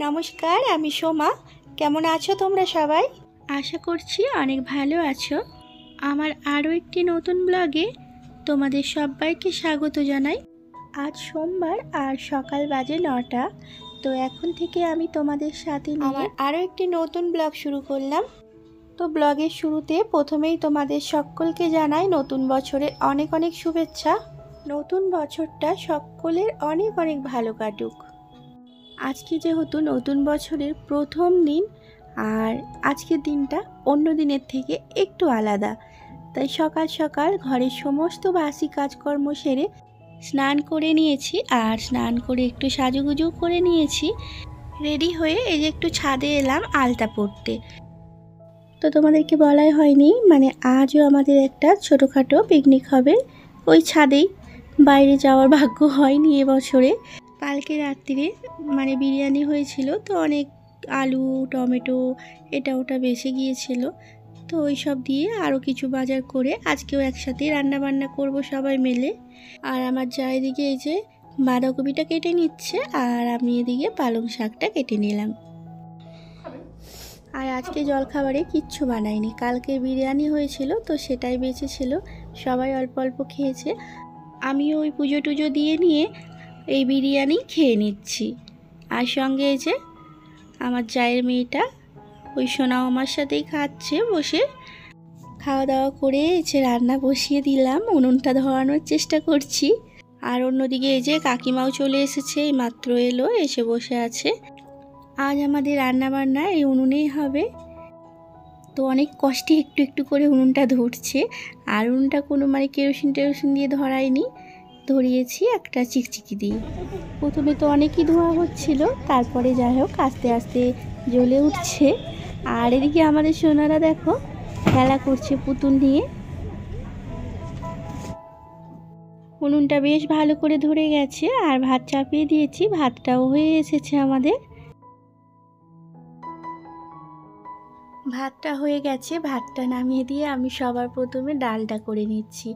নমস্কার, আমি সোমা। কেমন আছো তোমরা সবাই? আশা করছি অনেক ভালো আছো। আমার আরও একটি নতুন ব্লগে তোমাদের সবাইকে স্বাগত জানাই। আজ সোমবার আর সকাল বাজে 9টা। তো এখন থেকে আমি তোমাদের সাথে আমার আরও একটি নতুন ব্লগ শুরু করলাম। তো ব্লগের শুরুতে প্রথমেই তোমাদের সকলকে জানাই নতুন বছরের অনেক অনেক শুভেচ্ছা। নতুন বছরটা সকলের অনেক অনেক ভালো কাটুক। আজকে যেহেতু নতুন বছরের প্রথম দিন, আর আজকের দিনটা অন্য দিনের থেকে একটু আলাদা, তাই সকাল সকাল ঘরের সমস্ত বাসি কাজকর্ম সেরে স্নান করে নিয়েছি। আর স্নান করে একটু সাজুগুজু করে নিয়েছি, রেডি হয়ে এই যে একটু ছাদে এলাম আলতা পড়তে। তো তোমাদেরকে বলাই হয়নি, মানে আজও আমাদের একটা ছোটোখাটো পিকনিক হবে ওই ছাদেই। বাইরে যাওয়ার ভাগ্য হয়নি এবছরে। কালকে রাত্রিরে মানে বিরিয়ানি হয়েছিল, তো অনেক আলু টমেটো এটা ওটা বেঁচে গিয়েছিল, তো ওই সব দিয়ে আরও কিছু বাজার করে আজকেও একসাথেই রান্না বান্না করব সবাই মিলে। আর আমার যা এদিকে এই যে বাঁধাকপিটা কেটে নিচ্ছে, আর আমি এদিকে পালং শাকটা কেটে নিলাম। আর আজকে জলখাবারে কিচ্ছু বানাইনি, কালকে বিরিয়ানি হয়েছিল তো সেটাই বেঁচেছিল, সবাই অল্প অল্প খেয়েছে। আমিও ওই পুজো টুজো দিয়ে নিয়ে এই বিরিয়ানি খেয়ে নিচ্ছি। আর সঙ্গে এই যে আমার জায়ের মেয়েটা ওই সোনাও আমার সাথেই খাচ্ছে বসে। খাওয়া দাওয়া করে এসে রান্না বসিয়ে দিলাম, উনুনটা ধরানোর চেষ্টা করছি। আর অন্যদিকে এই যে কাকিমাও চলে এসেছে, এই মাত্র এলো, এসে বসে আছে। আজ আমাদের রান্না বান্না এই উনুনেই হবে। তো অনেক কষ্টে একটু একটু করে উনুনটা ধরছে। আর উনুনটা কোনো মানে কেরোসিন টেরোসিন দিয়ে ধরাইনি, ধরিয়েছি একটা চিকচিকি দিয়ে। প্রথমে তো অনেকই ধোঁয়া হচ্ছিল, তারপরে যাই হোক আস্তে আস্তে জ্বলে উঠছে। আর এদিকে আমাদের সোনারা দেখো খেলা করছে পুতুল নিয়ে। উনুনটা বেশ ভালো করে ধরে গেছে, আর ভাত চাপিয়ে দিয়েছি, ভাতটাও হয়ে এসেছে আমাদের। ভাতটা হয়ে গেছে, ভাতটা নামিয়ে দিয়ে আমি সবার প্রথমে ডালটা করে নিচ্ছি।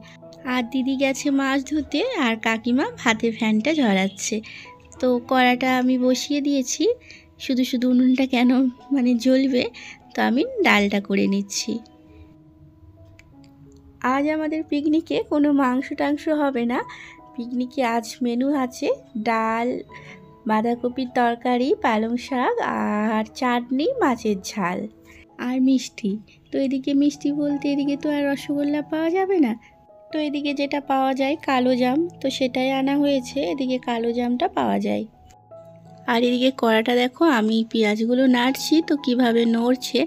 আর দিদি গেছে মাছ ধুতে, আর কাকিমা ভাতের ফ্যানটা ঝরাচ্ছে। তো কড়াটা আমি বসিয়ে দিয়েছি, শুধু শুধু উনুনটা কেন মানে জ্বলবে, তো আমি ডালটা করে নিচ্ছি। আজ আমাদের পিকনিকে কোনো মাংস টাংস হবে না। পিকনিকে আজ মেনু আছে ডাল, বাঁধাকপির তরকারি, পালং শাক, আর চাটনি, মাছের ঝাল, আর মিষ্টি। তো এদিকে মিষ্টি বলতে এদিকে তো আর রসগোল্লা পাওয়া যাবে না, তো এদিকে যেটা পাওয়া যায় কালো জাম, তো সেটাই আনা হয়েছে। এদিকে কালো জামটা পাওয়া যায়। আর এদিকে কড়াটা দেখো আমি পেঁয়াজগুলো নাড়ছি, তো কিভাবে নড়ছে,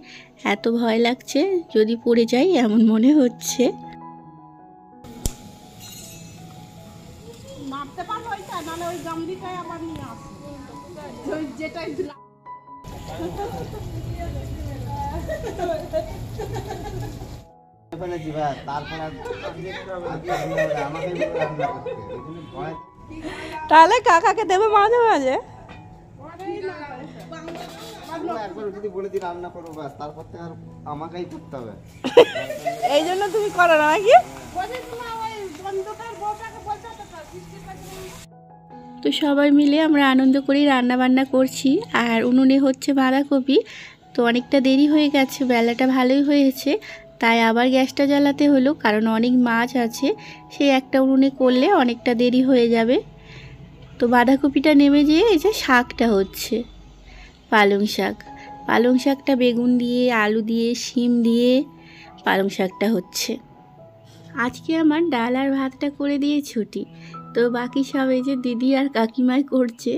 এত ভয় লাগছে যদি পড়ে যাই এমন মনে হচ্ছে। তাহলে কাকাকে দেবে মাঝে মাঝে। এই জন্য তুমি করো না নাকি? তো সবাই মিলে আমরা আনন্দ করেই রান্না বান্না করছি। আর উনুনে হচ্ছে বাঁধাকপি, তো অনেকটা দেরি হয়ে গেছে, বেলাটা ভালোই হয়েছে, তাই আবার গ্যাসটা জ্বালাতে হলো, কারণ অনেক মাছ আছে, সেই একটা উনুনে করলে অনেকটা দেরি হয়ে যাবে। তো বাঁধাকপিটা নেমে যেয়ে এই যে শাকটা হচ্ছে পালং শাক। পালং শাকটা বেগুন দিয়ে, আলু দিয়ে, শিম দিয়ে পালং শাকটা হচ্ছে। আজকে আমার ডাল আর ভাতটা করে দিয়ে ছুটি, তো বাকি সব এই যে দিদি আর কাকিমাই করছে।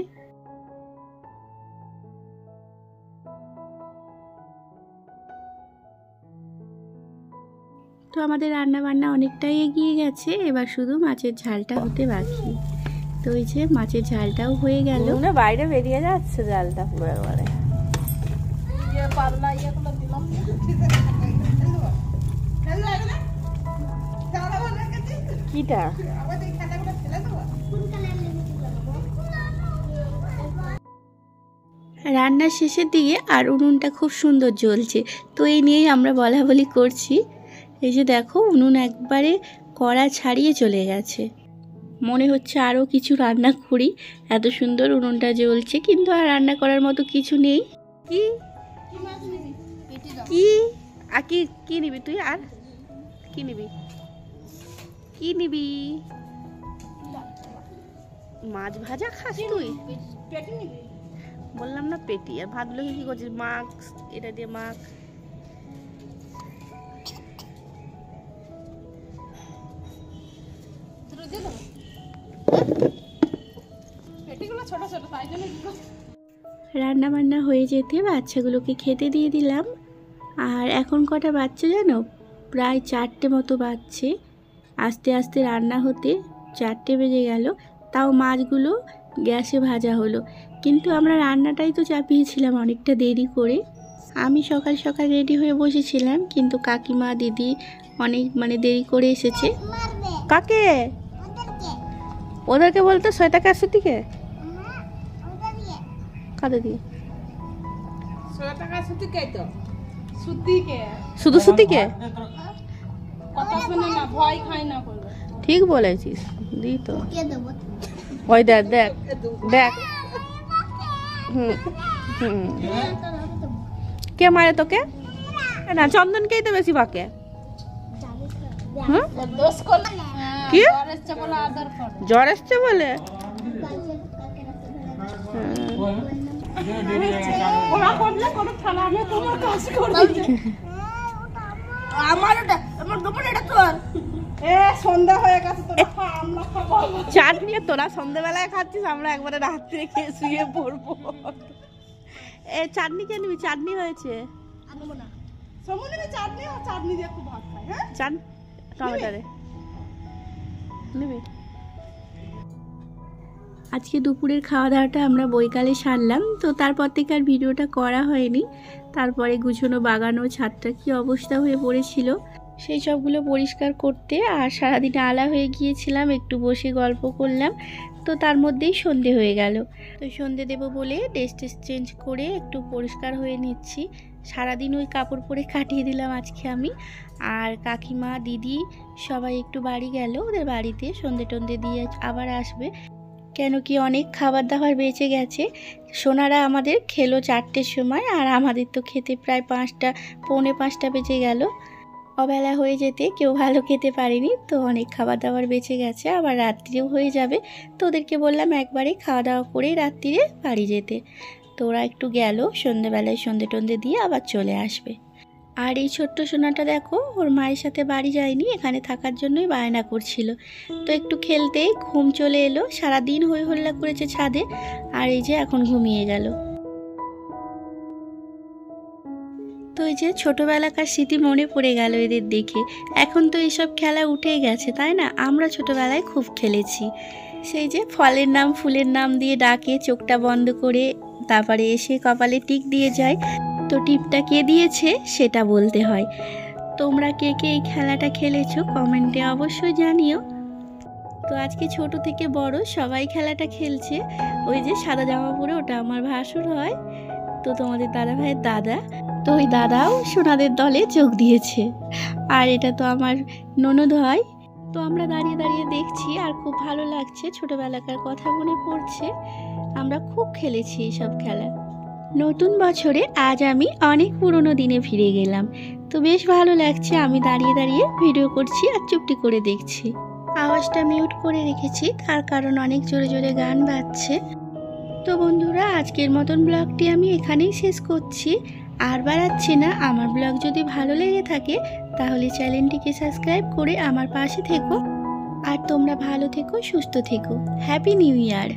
তো আমাদের রান্না বান্না অনেকটাই এগিয়ে গেছে, এবার শুধু মাছের ঝালটা হতে বাকি। তো ওই যে মাছের ঝালটাও হয়ে গেল, বাইরে বেরিয়ে যাচ্ছে জালটা পুরো একবারে। কিটা রান্নার শেষের দিকে আর উনুনটা খুব সুন্দর জ্বলছে, তো এই নিয়েই আমরা বলা বলি করছি। এই যে দেখো উনুন একবারে কড়া ছাড়িয়ে চলে গেছে। মনে হচ্ছে আরও কিছু রান্না করি, এত সুন্দর উনুনটা জ্বলছে, কিন্তু আর রান্না করার মতো কিছু নেই। কি কি আর কি কি নিবি তুই? আর কি নিবি? কি নিবি? মাছ ভাজা খাস তুই? বললাম না পেটি। আর ভাতগুলোকে কি করছিস? মাখ, এটা দিয়ে মাখ। রান্না বান্না হয়ে যেতে বাচ্চাগুলোকে খেতে দিয়ে দিলাম। আর এখন কটা বাচ্চা জানো? প্রায় 4টে মতো বাজছে। আস্তে আস্তে রান্না হতে 4টে বেজে গেল। তাও মাছগুলো গ্যাসে ভাজা হলো, কিন্তু আমরা রান্নাটাই তো চাপিয়েছিলাম অনেকটা দেরি করে। আমি সকাল সকাল রেডি হয়ে বসেছিলাম, কিন্তু কাকিমা দিদি অনেক দেরি করে এসেছে। কাকে? ওদেরকে বলতে শ্বেতাকে আর সুতিকে? কাদের দিয়ে? শুধু সুতিকে? ঠিক বলেছিস, দি তো। ওই দেখ দেখ দেখ। কে মারে তোকে? না, চন্দনকেই তো বেশি বাকে। কি জ্বর এসছে বলে? চাটনি তোরা সন্ধ্যাবেলায় খাচ্ছিস, আমরা একবারে রাত্রে খেয়ে শুয়ে পড়বো। এ চাটনি কে নিবি? চাটনি হয়েছে। টমেটোরে নিবি? আজকে দুপুরের খাওয়া দাওয়াটা আমরা বৈকালে সারলাম, তো তারপর থেকে আর ভিডিওটা করা হয়নি। তারপরে গুছানো বাগানো ছাদটা কি অবস্থা হয়ে পড়েছিল, সেই সবগুলো পরিষ্কার করতে আর সারাদিনে আলা হয়ে গিয়েছিলাম। একটু বসে গল্প করলাম, তো তার মধ্যেই সন্ধে হয়ে গেল। তো সন্ধে দেবো বলে ড্রেস চেঞ্জ করে একটু পরিষ্কার হয়ে নিচ্ছি। সারাদিন ওই কাপড় পরে কাটিয়ে দিলাম আজকে আমি। আর কাকিমা দিদি সবাই একটু বাড়ি গেল, ওদের বাড়িতে সন্ধে টন্ধে দিয়ে আবার আসবে। কেন কি অনেক খাবার দাবার বেঁচে গেছে। সোনারা আমাদের খেলো 4টের সময়, আর আমাদের তো খেতে প্রায় 5টা পৌনে 5টা বেজে গেল। অবেলা হয়ে যেতে কেউ ভালো খেতে পারেনি, তো অনেক খাবার দাবার বেঁচে গেছে। আবার রাত্রিও হয়ে যাবে, তো ওদেরকে বললাম একবারে খাওয়া দাওয়া করেই রাত্রিরে বাড়ি যেতে। তো ওরা একটু গেল, সন্ধেবেলায় সন্ধে টন্ধে দিয়ে আবার চলে আসবে। আর এই ছোট্ট সোনাটা দেখো, ওর মায়ের সাথে বাড়ি যায়নি, এখানে থাকার জন্যই বায়না করছিল। তো একটু খেলতেই ঘুম চলে এলো। সারাদিন হই হল্লা করেছে ছাদে, আর এই যে এখন ঘুমিয়ে গেল। তো এই যে ছোটোবেলাকার স্মৃতি মনে পড়ে গেল এদের দেখে। এখন তো এইসব খেলা উঠেই গেছে, তাই না? আমরা ছোটোবেলায় খুব খেলেছি। সেই যে ফলের নাম ফুলের নাম দিয়ে ডাকে, চোখটা বন্ধ করে, তারপরে এসে কপালে টিক দিয়ে যায়। তো টিপটা কে দিয়েছে সেটা বলতে হয়। তোমরা কে কে এই খেলাটা খেলেছো কমেন্টে অবশ্যই জানিও। তো আজকে ছোট থেকে বড় সবাই খেলাটা খেলছে। ওই যে সাদা জামা পরে, ওটা আমার ভাসুর হয়, তো তোমাদের দাদা ভাইয়ের দাদা। তো ওই দাদাও সোনাদের দলে যোগ দিয়েছে। আর এটা তো আমার ননদ হয়। তো আমরা দাঁড়িয়ে দাঁড়িয়ে দেখছি, আর খুব ভালো লাগছে। ছোটবেলাকার কথা মনে পড়ছে, আমরা খুব খেলেছি এইসব খেলা। নতুন বছরে আজ আমি অনেক পুরনো দিনে ফিরে গেলাম, তো বেশ ভালো লাগছে। আমি দাঁড়িয়ে দাঁড়িয়ে ভিডিও করছি আর চুপটি করে দেখছি। আওয়াজটা মিউট করে রেখেছি, তার কারণ অনেক জোরে জোরে গান বাজছে। তো বন্ধুরা, আজকের মতন ব্লগটি আমি এখানেই শেষ করছি, আর বাড়াচ্ছি না। আমার ব্লগ যদি ভালো লেগে থাকে তাহলে চ্যানেলটিকে সাবস্ক্রাইব করে আমার পাশে থেকো। আর তোমরা ভালো থেকো, সুস্থ থেকো। Happy new year.